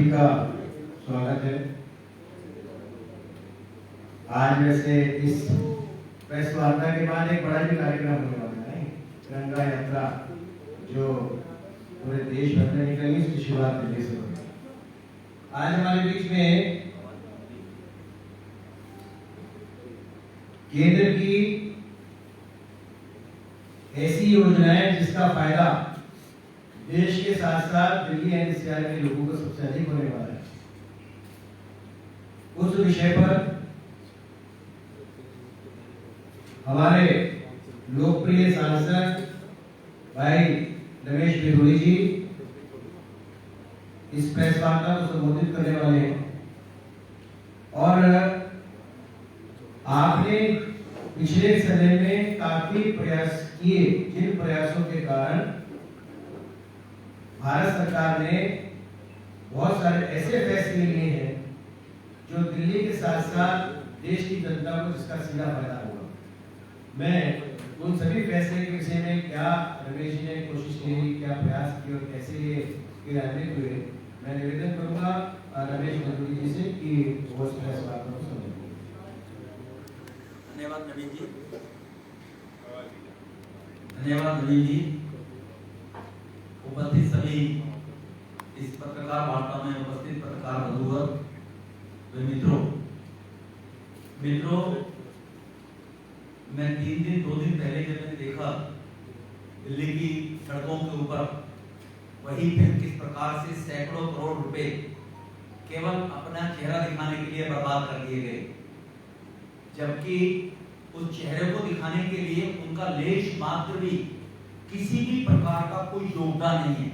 का स्वागत है। आज वैसे इस प्रेस वार्ता के बाद एक बड़ा भी कार्यक्रम होने वाला है, तिरंगा यात्रा जो पूरे देश भर में निकलेगी, इसकी शुरुआत दिल्ली से होगी। आज हमारे बीच में केंद्र की ऐसी योजनाएं जिसका फायदा देश के साथ साथ दिल्ली एनसीआर के लोगों को सबसे अधिक होने वाला है, उस विषय पर हमारे लोकप्रिय सांसद भाई रमेश बिधूड़ी जी इस प्रेस वार्ता को संबोधित करने वाले हैं। और आपने पिछले समय में काफी प्रयास किए, जिन प्रयासों के कारण भारत सरकार ने बहुत सारे ऐसे फैसले लिए हैं जो दिल्ली के साथ साथ देश की जनता को जिसका सीधा फायदा होगा। मैं उन सभी फैसले के विषय में क्या रमेश जी ने कोशिश की, क्या प्रयास किए और कैसे ये क्रियान्वित हुए, मैं निवेदन करूंगा रमेश बिधूड़ी जी से कि वो इस प्रेस वार्ता को समझें। धन्यवाद नवीन जी। धन्यवाद नवीन जी। उपस्थित सभी इस पत्रकार वार्ता में उपस्थित पत्रकार बंधुवर व मित्रों, मैं 2 दिन पहले जब मैंने देखा दिल्ली की सड़कों के ऊपर वही फिर किस प्रकार से सैकड़ों करोड़ रुपए केवल अपना चेहरा दिखाने के लिए बर्बाद कर दिए गए, जबकि उस चेहरे को दिखाने के लिए उनका लेश मात्र भी किसी भी प्रकार का कोई योगदान नहीं है,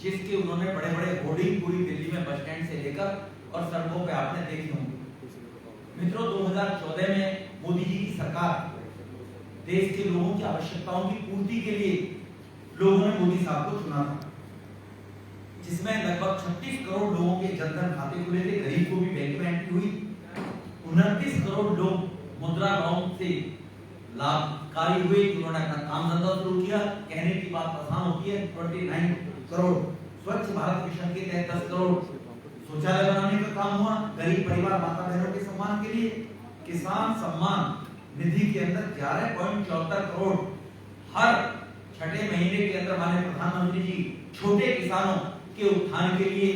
जिसके उन्होंने बड़े बड़े होर्डिंग पूरी दिल्ली में बस स्टैंड से लेकर और सड़कों पे आपने देखी होंगी। मित्रों, 2014 में मोदी जी की सरकार देश के लोगों की आवश्यकताओं की पूर्ति के लिए लोगों ने मोदी साहब को चुना था, जिसमें लगभग 36 करोड़ लोगों के जनधन खाते खुले थे, गरीब को भी बैंक में एंट्री हुई, 29 करोड़ लोग मुद्रा लोन से लाभकारी हुए, उन्होंने अपना काम धंधा शुरू किया। कहने की बात आसान होती है, 29 करोड़ स्वच्छ भारत मिशन के तहत 10 करोड़ शौचालय बनाने का काम हुआ, गरीब परिवार माता बहनों के सम्मान के लिए किसान सम्मान निधि के अंदर 11.74 करोड़ हर छठे महीने के अंदर माननीय प्रधानमंत्री जी छोटे किसानों के उत्थान के लिए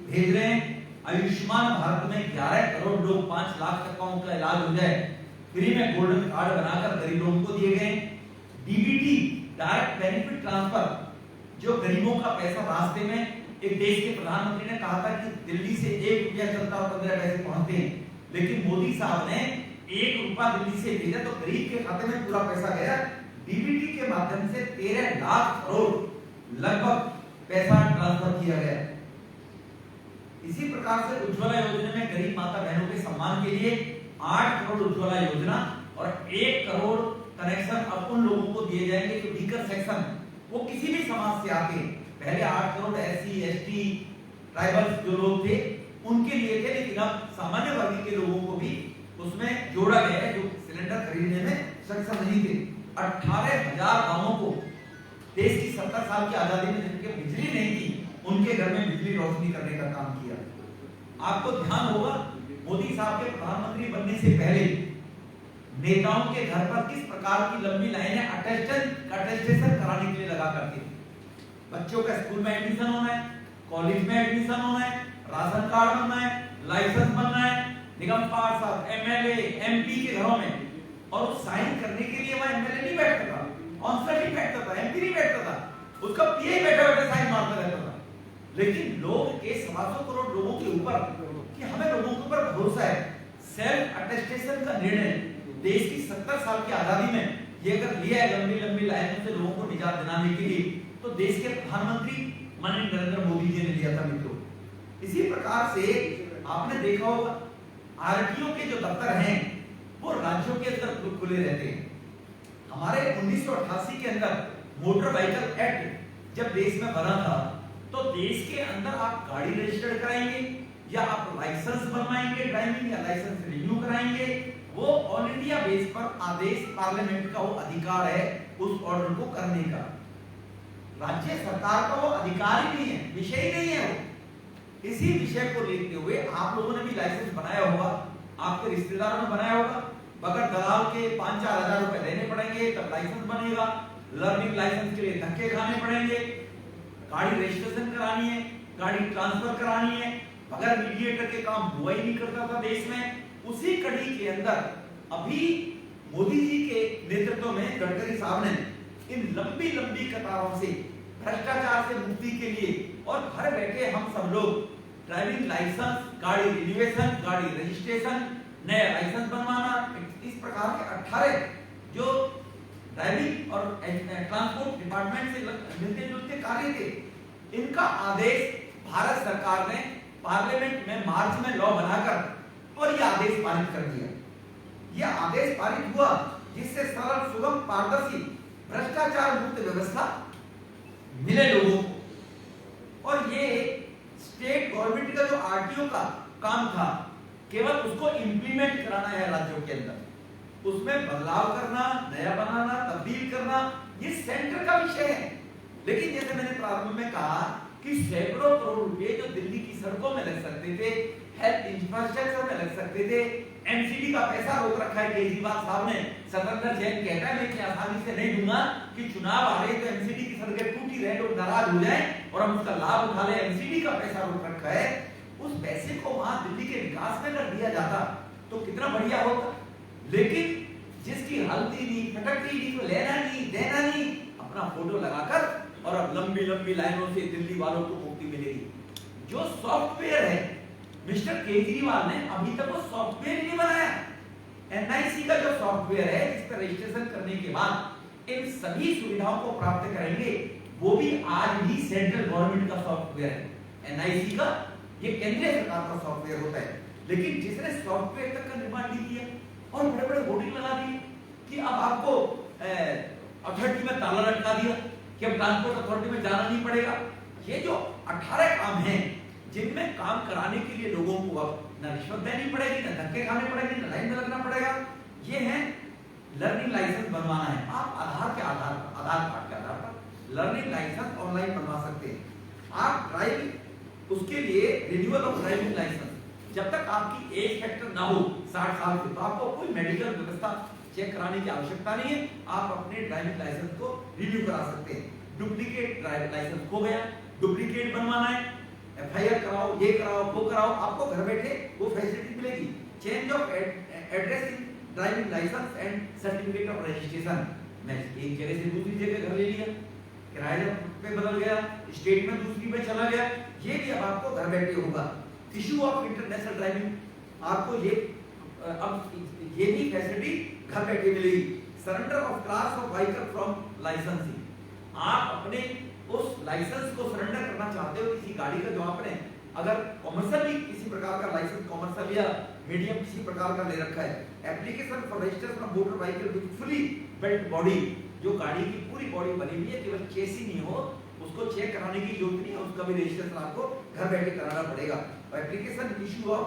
भेज रहे हैं। आयुष्मान भारत में 11 करोड़ लोग 5 लाख तक का उनका इलाज हो जाए, फ्री में गोल्डन कार्ड बनाकर गरीब लोगों को दिए गए। डीबीटी डायरेक्ट बेनिफिट ट्रांसफर, जो गरीबों का पैसा रास्ते में, एक देश के प्रधानमंत्री ने कहा था कि दिल्ली से 1 रुपया चलता और 15 पैसे पहुंचते हैं, लेकिन मोदी साहब ने 1 रुपया दिल्ली से भेजा तो गरीब के खाते में पूरा पैसा गया। डीबीटी के माध्यम से 13 लाख करोड़ लगभग पैसा ट्रांसफर किया गया। इसी प्रकार से उज्ज्वला योजना में गरीब माता बहनों के सम्मान के लिए 8 करोड़ उज्ज्वला योजना और 1 करोड़ कनेक्शन अब उन लोगों को दिए जाएंगे जो वीकर सेक्शन, वो किसी भी समाज से आके, पहले 8 करोड़ एससी एसटी ट्राइबल्स जो लोग थे उनके लिए थे, लेकिन अब सामान्य वर्ग के लोगों को भी उसमें जोड़ा गया है जो सिलेंडर खरीदने में सक्षम नहीं थे। 18,000 गांवों को देश की 70 साल की आजादी में जिनके बिजली नहीं थी उनके घर में बिजली रोशनी करने का काम किया। आपको ध्यान होगा, मोदी साहब के प्रधानमंत्री बनने से पहले नेताओं के घर पर किस प्रकार की लंबी लाइनें अटेस्टेशन कराने के लिए लगा करती थी। बच्चों का स्कूल में एडमिशन होना है, कॉलेज में एडमिशन होना है, राशन कार्ड बनना है, लाइसेंस बनना है, निगम पार्षद, एमएलए, एमपी के घरों में, और साइन करने के लिए वहां एमएलए नहीं बैठता था, काउंसलर नहीं बैठता था, एमपी नहीं बैठता था, उसका पीए बैठे बैठे साइन मारता रहता था। लेकिन लोग के 125 करोड़ लोगों के ऊपर कि हमें लोगों के ऊपर भरोसा है, सेल्फ अटेस्टेशन का निर्णय देश की 70 साल की आजादी में ये अगर लिया है लंबी लंबी लाइनों से लोगों को निजात दिलाने के लिए, तो देश के प्रधानमंत्री माननीय नरेंद्र मोदी जी ने लिया था। मित्रों, इसी प्रकार से आपने देखा होगा आरटीओ के जो दफ्तर हैं वो राज्यों के अंदर खुले रहते हैं। हमारे 1988 के अंदर मोटर व्हीकल एक्ट जब देश में बना था तो देश के अंदर आप गाड़ी रजिस्टर्ड कराएंगे या आप लाइसेंस बनवाएंगे ड्राइविंग या लाइसेंस रिन्यू कराएंगे, वो ऑल इंडिया बेस पर आदेश पार्लियामेंट का वो अधिकार है उस ऑर्डर को करने का। राज्य सरकार का वो अधिकार ही नहीं है, विषय ही नहीं है वो। इसी विषय को लेते हुए आप लोगों ने भी लाइसेंस बनाया होगा, आपके रिश्तेदारों ने बनाया होगा, बगैर दलाल के 5-4 हजार रुपए देने पड़ेंगे तब लाइसेंस बनेगा। लर्निंग लाइसेंस के लिए धक्के खाने पड़ेंगे, गाड़ी रजिस्ट्रेशन करानी है, गाड़ी ट्रांसफर करानी है, बगैर मीडिएटर के काम हुआ ही नहीं करता था देश में। उसी कड़ी के अंदर अभी मोदी जी के नेतृत्व में गडकरी साहब ने इन लंबी लंबी कतारों से भ्रष्टाचार से मुक्ति के लिए और घर बैठे हम सब लोग ड्राइविंग लाइसेंस, गाड़ी रिन्यूएशन, गाड़ी रजिस्ट्रेशन, नया लाइसेंस बनवाना, इस प्रकार के 18 जो ड्राइविंग और ट्रांसपोर्ट डिपार्टमेंट से मिलते जुलते कार्य थे, इनका आदेश भारत सरकार ने पार्लियामेंट में मार्च में लॉ बनाकर और यह आदेश पारित कर दिया। यह आदेश पारित हुआ जिससे सरल, सुगम, पारदर्शी, भ्रष्टाचार मुक्त व्यवस्था मिले लोगों को। और ये स्टेट गवर्नमेंट का जो आरटीओ का काम था, केवल उसको इंप्लीमेंट कराना है राज्यों के अंदर, उसमें बदलाव करना, नया बनाना, तब्दील करना, ये सेंटर का विषय है। लेकिन जैसे मैंने प्रारंभ में कहा कि सैकड़ों करोड़ रुपए जो दिल्ली की सड़कों में लग सकते थे, हेल्थ इंफ्रास्ट्रक्चर में लग सकते थे, एमसीडी का पैसा रोक रखा है केजरीवाल साहब ने। सतेंद्र जैन कहता है मैं इतनी आसानी से नहीं दूंगा कि चुनाव आ रहे तो एमसीडी की सड़कें टूटी रहे, लोग नाराज हो जाएं और हम उसका लाभ उठा ले। एमसीडी का पैसा रोक रखा है, उस पैसे को वहां दिल्ली के विकास में कर दिया जाता तो कितना बढ़िया होता। लेकिन जिसकी हल्दी नहीं, फटकती नहीं, तो लेना नहीं, देना नहीं, अपना फोटो लगाकर और अब लंबी लंबी लाइनों से दिल्ली वालों को मुक्ति मिलेगी। जो सॉफ्टवेयर है मिस्टर केजरीवाल ने अभी तक वो सॉफ्टवेयर नहीं बनाया। एनआईसी का जो सॉफ्टवेयर है जिस पर रजिस्ट्रेशन करने के बाद इन सभी सुविधाओं को प्राप्त करेंगे, वो भी आज भी सेंट्रल गवर्नमेंट का सॉफ्टवेयर है। एनआईसी का ये केंद्रीय सरकार का सॉफ्टवेयर होता है। लेकिन जिसने सॉफ्टवेयर तक का निर्माण नहीं किया और बड़े बड़े होर्डिंग लगा दिए कि अब आपको अथॉरिटी में ताला लटका दिया कि अब ट्रांसपोर्ट अथॉरिटी में जाना नहीं पड़ेगा। ये जो 18 काम हैं जिनमें काम कराने के लिए लोगों को अब न रिश्वत देनी पड़ेगी, न धक्के खाने पड़ेंगे, न लाइन में लगना पड़ेगा। ये है लर्निंग लाइसेंस बनवाना है। आप आधार कार्ड के आधार पर लर्निंग लाइसेंस ऑनलाइन बनवा सकते हैं। आप ड्राइविंग उसके लिए रिन्यूअल ऑफ ड्राइविंग लाइसेंस जब तक आपकी एज फैक्टर ना हो 60 साल से, तो आपको कोई मेडिकल व्यवस्था चेक कराने की आवश्यकता नहीं है। आप अपने ड्राइविंग लाइसेंस को रिन्यू करा सकते हैं। डुप्लीकेट ड्राइविंग लाइसेंस खो गया, डुप्लीकेट बनवाना है, एफआईआर कराओ, ये कराओ, वो कराओ, आपको घर बैठे वो फैसिलिटी मिलेगी। Change of address in driving licence and certificate of registration, मैं एक जगह से दूसरी जगह घर ले लिया, किराया पे बदल गया, स्टेट में दूसरी पे चला गया, ये भी अब आपको घर बैठे होगा। इशू ऑफ इंटरनेशनल ड्राइविंग, आपको ये अब ये भी फैसिलिटी घर बैठे मिलेगी। Surrender of class of vehicle from licensing, आप अपने उस लाइसेंस को सरेंडर करना चाहते हो किसी गाड़ी का जो आपने अगर कॉमर्शियल भी किसी प्रकार का लाइसेंस, कॉमर्शियल या मीडियम किसी प्रकार का ले रखा है। Application for registration of motor vehicle with fully built body, जो गाड़ी की पूरी बॉडी बनी हुई है, केवल चेसी नहीं हो, उसको चेक कराने की जरूरत नहीं है, उसका भी रजिस्ट्रेशन आपको घर बैठे कराना पड़ेगा। Application issue of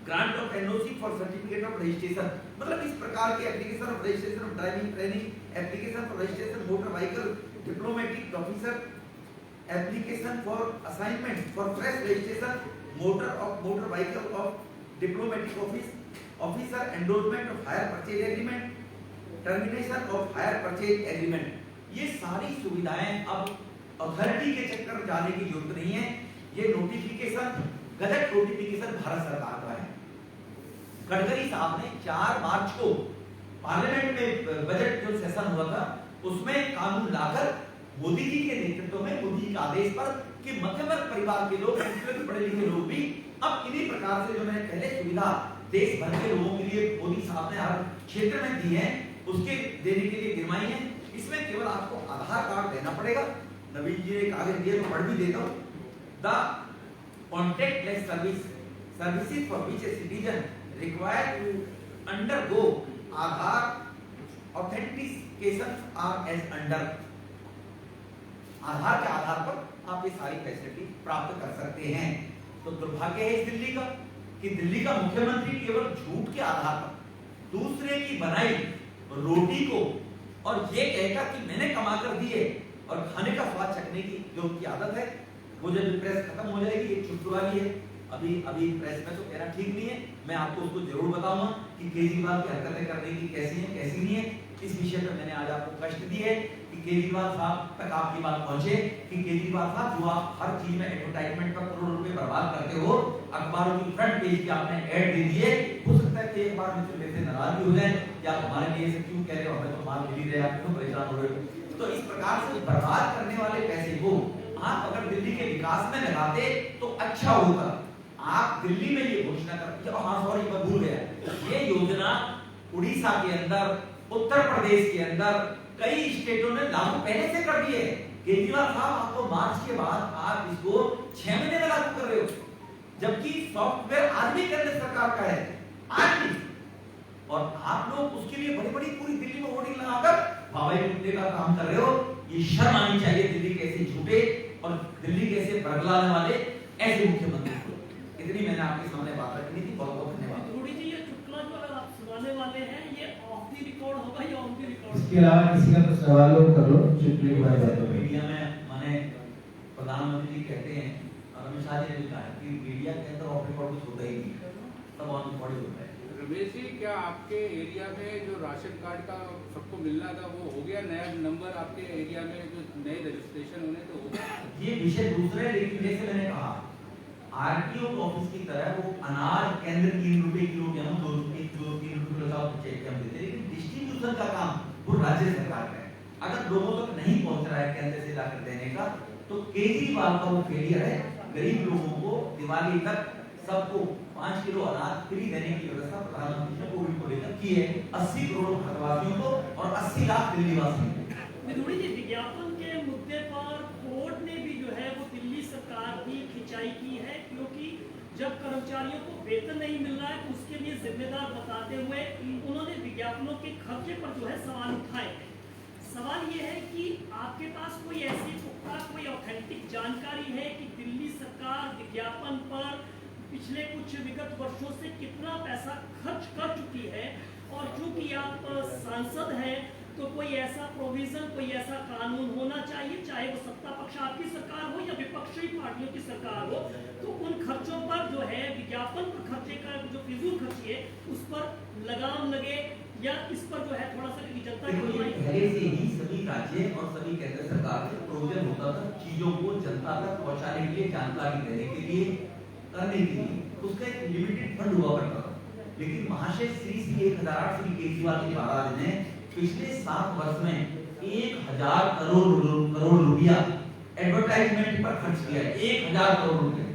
grant of NOC for certificate of registration, मतलब इस प्रकार के application of registration of driving training, application for registration motor vehicle diplomatic officer, application for assignment for fresh registration motor vehicle of diplomatic officer, endorsement of hire purchase agreement, termination of hire purchase agreement. ये सारी सुविधाएं अब authority के चक्कर में जाने की जरूरत नहीं है। ये नोटिफिकेशन, गजट नोटिफिकेशन भारत सरकार का है। गडकरी साहब ने 4 मार्च को पार्लियामेंट में बजट जो सेशन हुआ था उसमें कानून लाकर मोदी जी के नेतृत्व में, मोदी जी के आदेश पर कि मध्यम वर्ग परिवार के लोग, पढ़े लिखे लोग भी अब इन्हीं प्रकार से जो मैंने पहले सुविधा देश भर के लोगों के लिए मोदी साहब ने हर क्षेत्र में दी है, उसके देने के लिए गिरवाई है। इसमें केवल आपको आधार कार्ड देना पड़ेगा। नवीन जी ने कागज दिए तो पढ़ भी देता हूं। The contactless services for which a citizen required to undergo Aadhaar authentication are as under. Aadhaar के आधार पर आप ये सारी फैसिलिटी प्राप्त कर सकते हैं। तो दुर्भाग्य है इस दिल्ली का कि दिल्ली का मुख्यमंत्री केवल झूठ के आधार पर दूसरे की बनाई रोटी को और ये कहकर कि मैंने कमा कर दी है और खाने का स्वाद चखने की जो उनकी आदत है, वो जब प्रेस खत्म हो जाएगी, एक चुटकुला भी है, अभी प्रेस में तो कहना ठीक नहीं है, मैं आपको उसको जरूर बताऊंगा कि केजरीवाल की हरकतें करने की कैसी हैं कैसी नहीं है। इस विषय पर मैंने आज आपको कष्ट दी है कि केजरीवाल साहब तक आपकी बात पहुंचे कि केजरीवाल साहब जो आप हर चीज में एडवर्टाइजमेंट पर करोड़ों रुपए बर्बाद करते हो, अखबारों की फ्रंट पेज की आपने ऐड दे दिए, हो सकता है कि एक बार मुझसे मेरे से नाराज भी हो जाए कि आप हमारे लिए ऐसे क्यों कह रहे हो, हमें तो माल मिल ही रहा है, आप क्यों परेशान हो रहे हो। तो इस प्रकार से बर्बाद करने वाले पैसे को आप अगर दिल्ली के विकास में लगाते तो अच्छा होता। आप दिल्ली में ये घोषणा करते, हाँ सॉरी मैं भूल गया, ये योजना उड़ीसा के अंदर, उत्तर प्रदेश के अंदर कई स्टेटों ने लागू पहले से कर दिए। केजरीवाल साहब आपको मार्च के बाद आप इसको 6 महीने में लागू कर रहे हो, जबकि सॉफ्टवेयर आज भी केंद्र सरकार का है, आज भी, और आप लोग उसके लिए बड़ी बड़ी पूरी दिल्ली में होर्डिंग लगाकर हवाई अड्डे का काम कर रहे हो। ये शर्म आनी चाहिए दिल्ली के ऐसे झूठे और दिल्ली के ऐसे बरगलाने वाले ऐसे मुख्यमंत्री को। इतनी मैंने आपके सामने बात रखनी थी, बहुत बहुत धन्यवाद। थोड़ी जी ये चुटकुला जो अगर आप सुनाने वाले हैं ये ऑफ द रिकॉर्ड होगा या ऑन द रिकॉर्ड? इसके अलावा किसी का कुछ सवाल हो कर लो, चुटकुले के बाद बात मीडिया में माने प्रधानमंत्री जी कहते हैं और अमित शाह जी ने कहा कि मीडिया के अंदर ऑफ रिकॉर्ड कुछ होता ही नहीं, सब ऑन रिकॉर्ड ही होता है। रमेश जी, क्या आपके एरिया में जो राशन कार्ड का सबको मिलना था वो हो गया? नया नंबर आपके एरिया में जो नए रजिस्ट्रेशन होने तो हो गया? ये विषय दूसरे, लेकिन जैसे मैंने कहा आरटीओ ऑफिस की तरह वो अनाज केंद्र 3 रुपए किलो गेहूं 2 रुपए किलो 3 रुपए किलो साथ चेक हम देते, लेकिन डिस्ट्रीब्यूशन का काम वो राज्य सरकार का है। अगर लोगों तक नहीं पहुंच रहा है केंद्र से लाकर देने का, तो केजरीवाल का वो फेलियर है। गरीब लोगों को दिवाली तक सबको 5 किलो अनाज फ्री देने की व्यवस्था प्रधानमंत्री ने कोविड को लेकर की है, 80 करोड़ भारतवासियों को और 80 लाख दिल्ली वासियों को। विधुड़ी जी, विज्ञापन के मुद्दे पर कोर्ट ने भी जो है वो दिल्ली सरकार की खिंचाई की है, क्योंकि जब कर्मचारियों को वेतन नहीं मिल रहा है तो उसके लिए जिम्मेदार बताते हुए उन्होंने विज्ञापनों के खर्चे पर जो है सवाल उठाए हैं। सवाल ये है कि आपके पास कोई ऐसी पुख्ता कोई ऑथेंटिक जानकारी है कि दिल्ली सरकार विज्ञापन पर पिछले कुछ विगत वर्षों से कितना पैसा खर्च कर चुकी है, और चूंकि आप सांसद हैं तो कोई ऐसा प्रोविजन, कोई ऐसा कानून होना चाहिए, चाहे वो सत्ता पक्ष आपकी सरकार हो या विपक्षी पार्टियों की सरकार हो, तो उन खर्चों पर जो है विज्ञापन पर खर्चे का जो फिजूल खर्ची है उस पर लगाम लगे, या इस पर जो है थोड़ा सा जनता की पहले से ही सभी राज्य और सभी केंद्र सरकार के प्रोविजन होता था चीजों को जनता तक पहुंचाने के लिए, जानकारी देने के लिए, करने के लिए, उसका एक लिमिटेड फंड हुआ करता था। लेकिन महाशय श्री 1008 श्री केजरीवाल जी महाराज ने पिछले 7 वर्ष में 1000 करोड़ रुपया एडवर्टाइजमेंट पर खर्च किया है। 1000 करोड़ रुपए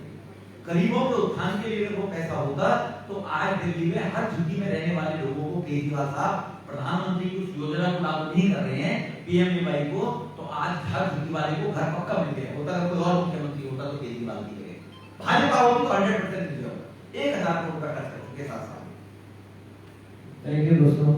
गरीबों के उत्थान के लिए वो पैसा होता तो आज दिल्ली में हर झुग्गी में रहने वाले लोगों को केजरीवाल साहब प्रधानमंत्री की उस योजना को लागू नहीं कर रहे हैं, पीएमएवाई को, तो आज हर झुग्गी वाले को घर पक्का मिल गया होता। कोई और मुख्यमंत्री होता तो केजरीवाल की जगह भाजपा को 100% मिल गया, 1000 करोड़ का खर्च कर चुके साथ साथ। थैंक यू दोस्तों।